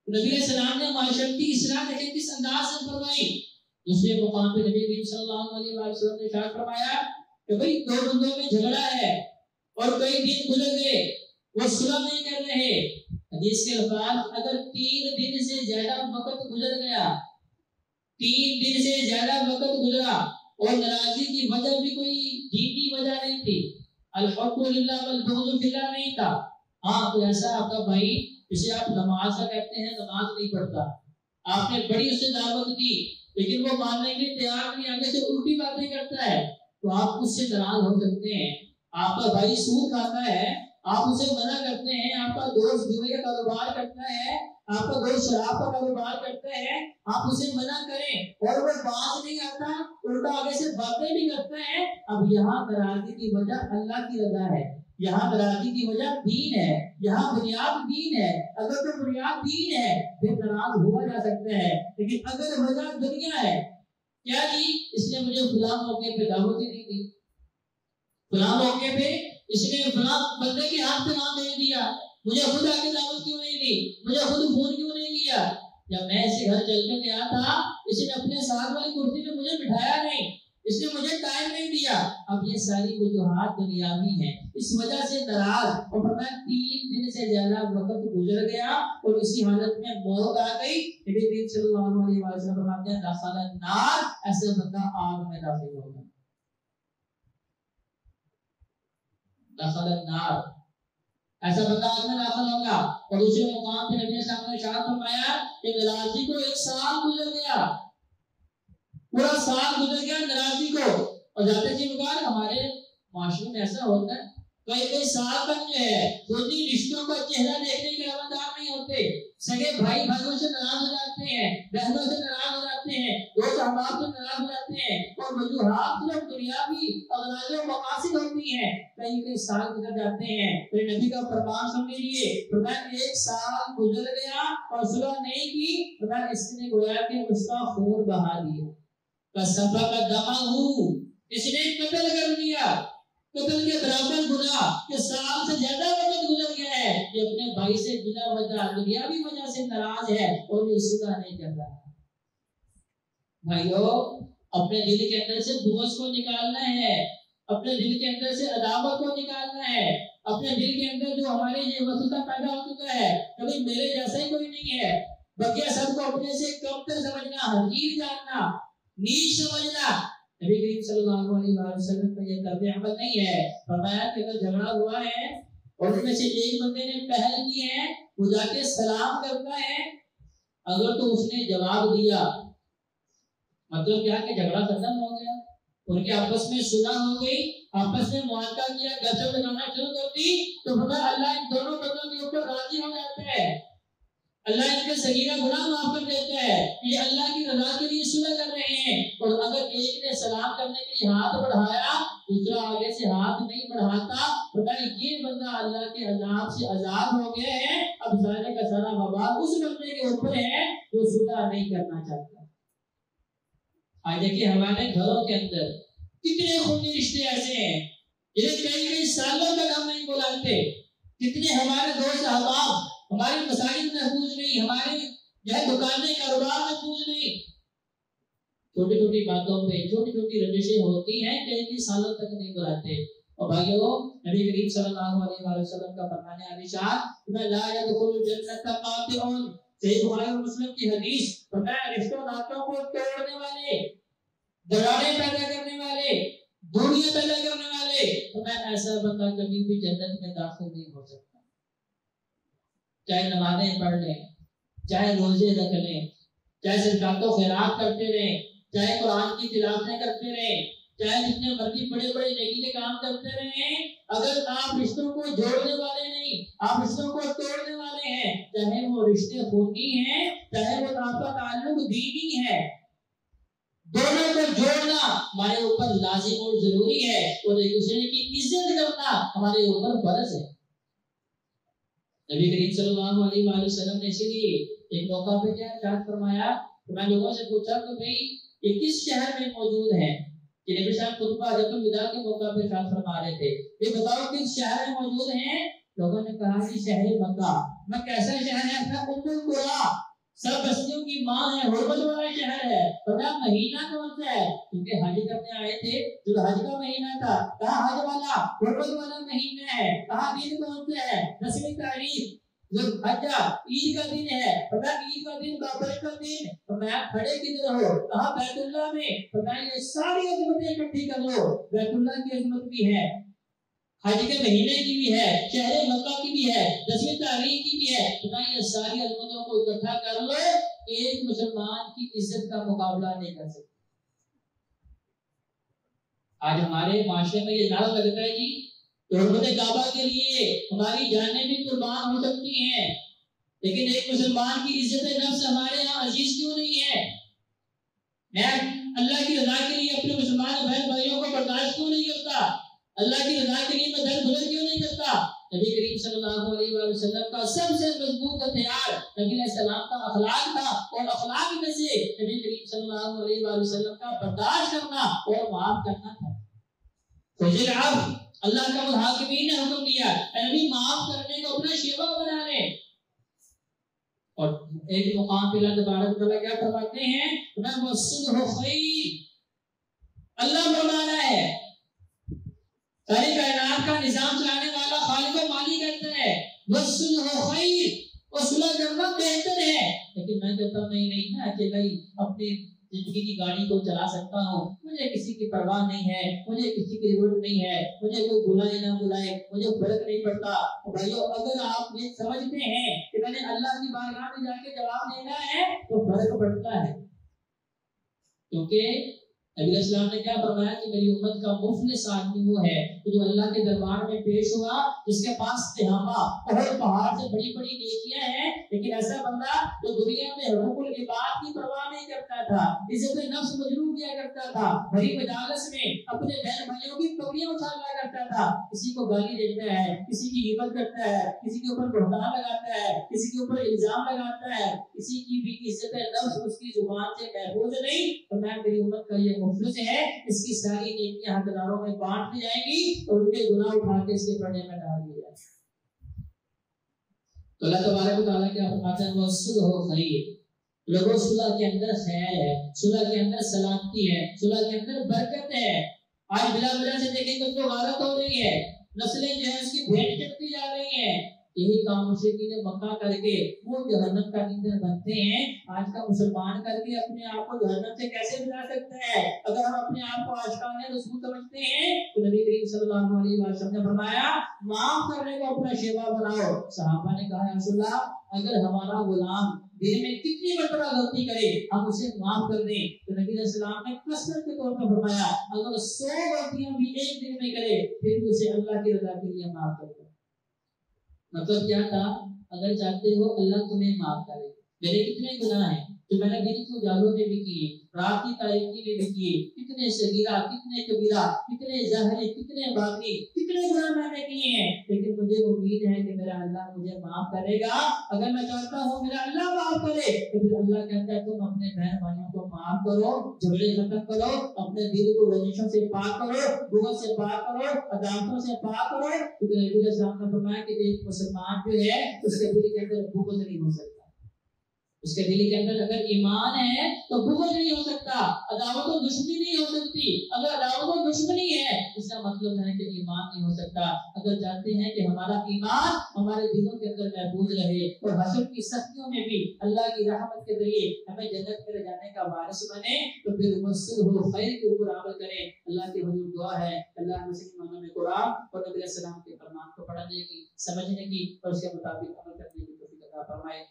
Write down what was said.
नबी सलाम ने माशरत की इसलाह देखें किस अंदाज से फरमाई। दूसरे मुकाम पे नबी करीम सल्लल्लाहु अलैहि वसल्लम ने इरशाद फरमाया कि भाई दो बंदों में झगड़ा है और कई दिन गुजर गए, वो सुलह नहीं कर रहे। हदीस के अल्फाज, अगर 3 दिन से ज्यादा वक्त गुजर गया, 3 दिन से ज्यादा वक्त गुजरा और नाराजगी की वजह भी कोई दीनी वजह नहीं थी, अल-हब्बु लिल्लाह वल बुग़्ज़ु फिल्लाह नहीं था। हाँ, तो ऐसा आपका भाई जिसे आप नमाज का कहते हैं, नमाज नहीं पढ़ता, आपने बड़ी उसे दावत दी लेकिन वो मानने के लिए तैयार नहीं, आगे से उल्टी बातें करता है, तो आप उससे नाराज हो सकते हैं। आपका भाई सूद खाता है, आप उसे मना करते हैं। आपका दोस्त जुए का कारोबार करता है, आपका दोस्त शराब का कारोबार करता है, आप उसे मना करें और वो बात नहीं आता, उल्टा आगे से बातें भी करता है। अब यहाँ नाराजगी की वजह अल्लाह की रजा है, यहाँ नाराजगी की वजह दीन है, यहाँ बुनियाद दीन है। अगर तो बुनियाद दीन है फिर नाराज हुआ जा सकता है, लेकिन अगर वजह दुनिया है, क्या जी इसने मुझे फलां मौके पे दावत ही नहीं दी, फलां मौके पे इसने फलां बंदे के हाथ पे नाम दे दिया, मुझे खुद आके दावत क्यों नहीं दी, मुझे खुद फोन क्यों नहीं किया, जब मैं इसे घर चल के गया था इसने अपने साथ वाली कुर्सी पे मुझे बिठाया नहीं, इसने मुझे टाइम नहीं दिया। अब ये सारी वजूहात दुनियावी हैं, इस वजह से नाराज। और फरमाया 3 दिन से ज्यादा वक्त गुजर गया और इसी हालत में मौत आ गई। नबी करीम सल्लल्लाहु अलैहि वसल्लम फरमाते हैं दखल अन्नार, ऐसा बंदा आग में दाखिल होगा, दखल अन्नार, ऐसा बंदा आग में दाखिल होगा। और दूसरे मुकाम पे नबी साहब ने इरशाद फरमाया कि नाराजगी को 1 साल गुजर गया, पूरा साल गुजर गया नाराजगी को। और जाते जी मुबारक हमारे माशरे में ऐसा होता है, कई साल तक जो है रोजी रिश्तों का चेहरा देखने के रवादार नहीं होते, सगे भाई भाइयों से नाराज हो जाते हैं, बहनों से नाराज हो जाते हैं, दोस्त अहबाब से नाराज हो जाते हैं, और वजूहात सिर्फ दुनियावी अगराज़ व मकासिद होती हैं। कई साल गुजर जाते हैं। तो नबी का फरमान सुन लीजिए, फरमाया 1 साल गुजर गया और सुलह नहीं की, फरमाया इसने गोया कि उसका खून बहा दिया, कसफा का दमाहू, इसने कत्ल कर दिया, कत्ल के बराबर गुनाह के साल से ज्यादा वक्त गुजर गया है। ये अपने भाई से बिना वजह दुनियावी वजह से नाराज है और ये सुलह नहीं कर रहा। भाइयों, अपने दिल के अंदर से बुग़्ज़ को निकालना है, अपने दिल के अंदर से अदावत को निकालना है, अपने दिल के अंदर जो हमारे ये वसवसा पैदा हो चुका है कभी मेरे जैसा ही कोई नहीं है, बकिया सबको अपने से कमतर समझना, हकीर जानना, नीच समझना, नबी करीम सल्लल्लाहु अलैहि वसल्लम का ये तर्ज अमल नहीं है। फरमाया कि अगर झगड़ा हुआ है और उनमें से एक बंदे ने पहल की है, वो जाके सलाम करता है, अगर तो उसने जवाब दिया, मतलब क्या कि झगड़ा खत्म हो गया, उनके आपस में सुलह हो गई, आपस में मुआहदा किया, गजब लगाना शुरू कर दी, तो फरमाया अल्लाह इन दोनों बंदों के ऊपर राजी हो जाता है, अल्लाह इनके सगीरा गुनाह माफ कर देता है, ये अल्लाह की रज़ा के लिए सुलह कर रहे हैं। और अगर एक ने सलाम करने के लिए हाथ बढ़ाया, दूसरा आगे से हाथ नहीं बढ़ाता, तो ये बंदा अल्लाह के अज़ाब से आजाद हो गया है। अब सारे का सारा वबाल उस बंदे के ऊपर है जो सुलह नहीं करना चाहता। आज देखिए हमारे घरों के अंदर कितने खूनी रिश्ते ऐसे हैं जिन्हें कई सालों तक हम नहीं बुलाते, कितने हमारे दोस्त अहबाब हमारी मसाजिद महफूज नहीं, हमारे दुकानें कारोबार महफूज नहीं, छोटी छोटी बातों पे छोटी छोटी रंजिशें होती हैं, कई सालों तक नहीं बुलाते। और भाइयों, नबी करीम सल्लल्लाहु अलैहि वसल्लम का फरमान है अलिशान ला यदखुलुल जन्नत कातिउन, सही बुखारी और मुस्लिम की हदीस, फरमाया रिश्तों नातों को तोड़ने वाले, दरारें पैदा करने वाले, दूरियां पैदा करने वाले, फरमाया ऐसा बंदा कभी भी जन्नत में दाखिल नहीं हो सकता। चाहे नमाज़ें पढ़ लें, चाहे रोजे रख लें, चाहे ज़कात खैरात करते रहें, चाहे कुरान की तिलावतें करते रहें, चाहे जितने मर्जी बड़े बड़े नेकी के काम करते रहें, अगर आप रिश्तों को जोड़ने वाले नहीं, आप रिश्तों को तोड़ने वाले हैं, चाहे वो रिश्ते खूनी हैं, चाहे वो आपका ताल्लुक दीनी है, दोनों को जोड़ना हमारे ऊपर लाजिम और जरूरी है, और एक दूसरे की इज्जत करना हमारे ऊपर फर्ज है। नबी करीम सल्लल्लाहु अलैहि वसल्लम ने इसीलिए एक मौका पे क्या इरशाद फरमाया, तो मैं लोगों से पूछा कि भाई ये किस शहर में मौजूद है, कि नबी साहब खुतबा हजतुल विदा के मौका पे इरशाद फरमा रहे थे, ये बताओ किस शहर में मौजूद हैं। लोगों ने कहा कि शहर मक्का। मैं कैसा शहर है अपना उम्मुल कुरा, सब बस्तियों की माँ है, हुर्मत वाला शहर है। पता महीना कौन सा है? क्योंकि हज करने आए थे जो हज का महीना था, कहा हज वाला हुर्मत वाला महीना है। कहा दिन कौन सा है? 10वीं तारीख जो हज्जा, ईद का दिन है। पता ईद का दिन, बाबर का दिन। तो मैं खड़े किधर हो? कहा बैतुल्लाह में। पता ये सारी अजमतें इकट्ठी कर लो। बैतुल्लाह की अजमत भी है, हज के महीने की भी है, शहर मक्का की भी है, 10वीं तारीख की भी है। पता ये सारी अजमतों को इकट्ठा कर लो, एक मुसलमान की इज्जत का मुकाबला नहीं कर सकते। आज हमारे माशरे में ये नारा लगता है जी हुर्मत काबा के लिए हमारी जानें भी कुर्बान हो सकती हैं, लेकिन एक मुसलमान की इज्जत नफ्स हमारे यहाँ अजीज क्यों नहीं है? मैं अल्लाह की रजा के लिए अपने मुसलमान बहन भाइयों को बर्दाश्त क्यों नहीं करता? अल्लाह की रजा के लिए मैं दर बुलंद क्यों नहीं करता? नबी करीम सल्लल्लाहु अलैहि वसल्लम का सबसे मजबूत हथियार नबी सलाम का अखलाक था, और अखलाक में से नबी करीम सल्लल्लाहु अलैहि वसल्लम का बर्दाश्त करना और माफ करना था। अल्लाह का हाकिमीन ने हुक्म दिया नबी माफ करने को अपना शेवा बना ले। और एक मुकाम पे अल्लाह तबारक व तआला क्या फरमाते हैं? अल्लाह फरमाना है सारी कायनात का निजाम चलाने वाला खालिक व मालिक कहता है वसुलहु खैर, और सुलह करना बेहतर है। लेकिन मैं कहता हूं नहीं मैं अकेला ही अपनी जिंदगी की गाड़ी को चला सकता हूँ, मुझे किसी की परवाह नहीं है, मुझे किसी की जरूरत नहीं है, मुझे कोई बुलाए ना बुलाए मुझे फर्क नहीं पड़ता। भाइयों अगर आप ये समझते हैं कि मैंने अल्लाह की बारगाह में जाके जवाब देना है तो फर्क पड़ता है, क्योंकि नबी अलैहिस्सलाम ने क्या फरमाया कि मेरी उम्मत का मुफलिस आदमी वो है कि जो अल्लाह के दरबार में पेश हुआ जिसके पास तिहामा और पहाड़ से बड़ी बड़ी नेकियां हैं, लेकिन ऐसा बंदा जो दुनिया में हुकूकुल इबाद की परवाह नहीं करता था, इज्जत नफ्स मजरूह किया करता था, बड़ी मजालिस में अपने बहन भाइयों की पगड़ियां उठा लिया करता था, किसी को गाली देता है, किसी की गिबत करता है, किसी के ऊपर बहतान लगाता है, किसी के ऊपर इल्जाम लगाता है, किसी की भी इज्जत नफ्स उसकी जुबान से महफूज नहीं। तो मैं मेरी उम्मत का ये मुफलिस है, इसकी सारी नेकियां हकदारों में बांट दी जाएंगी और उनके गुनाह उठा के इसके पर्दे में डाल दिए जाएंगे। तो अल्लाह तबारक व तआला क्या फरमाता है? वसुलहु खैर, लोगों सुलह के अंदर खैर है, सुलह के अंदर सलामती है, सुलह के अंदर बरकत है। आज बिला वजह से देखेंगे तो गारत हो रही है, नस्लें जो है उसकी भेंट चढ़ती जा रही हैं। यही काम मुशरिकीन मक्का करके वो जहन्नम का ईंधन बनते हैं। आज का मुसलमान करके अपने आप को जहन्नम से कैसे बचा सकता है? अगर हम अपने आप को आशिकाने रसूल समझते हैं तो नबी करीम सल्लल्लाहु अलैहि वसल्लम ने फरमाया माफ करने को अपना शेवा बनाओ। सहाबा ने कहा या रसूलल्लाह अगर हमारा गुलाम दिन में कितनी मरतबा गलती करे हम उसे माफ कर दें, तो नबी सल्लल्लाहु अलैहि वसल्लम ने कसरत के तौर पर फरमाया अगर 100 गलतियां भी एक दिन में करे फिर भी उसे अल्लाह की रजा के लिए माफ कर दो। मतलब क्या था? अगर चाहते हो अल्लाह तुम्हें माफ करे, मेरे कितने गुनाह हैं जो मैंने दिन के उजालों में भी किए, रात की तारीकी में भी किए, कितने सगीरा कितने कबीरा, कितने ज़ाहिरी कितने बातिनी, कितने गुनाह मैंने किए हैं, लेकिन मुझे उम्मीद है कि मेरा अल्लाह मुझे माफ करेगा। अगर मैं चाहता हूँ मेरा अल्लाह माफ करे तो फिर अल्लाह कहता है तुम अपने बहन भाइयों को माफ करो, झगड़े खत्म करो, अपने दिल को रंजिशों से पाक करो, बुग़्ज़ से पाक करो, अदावतों से पाक करो। क्योंकि नबी ने सामने फरमाया कि एक मुसलमान जो है उसके दिल के अंदर बुग़्ज़ नहीं हो सकता, उसके दिल के अंदर अगर ईमान है तो बुग़्ज़ नहीं हो सकता, अदावत और दुश्मनी नहीं हो सकती। अगर अदावत और दुश्मनी है इसका मतलब है कि ईमान नहीं हो सकता। अगर चाहते हैं कि हमारा ईमान हमारे दिलों के अंदर महफूज रहे और हशर की सख्तियों में भी अल्लाह की रहमत के जरिए हमें जन्नत में ले जाने का वारिस बने, तो फिर वसुलहु खैर के ऊपर अमल करें। अल्लाह के हुजूर दुआ है अल्लाह मुसलमानों में कुरान और नबी सल्लल्लाहु अलैहि वसल्लम के फरमान को पढ़ने की, समझने की और उसके मुताबिक अमल करने की तौफीक अता फरमाए।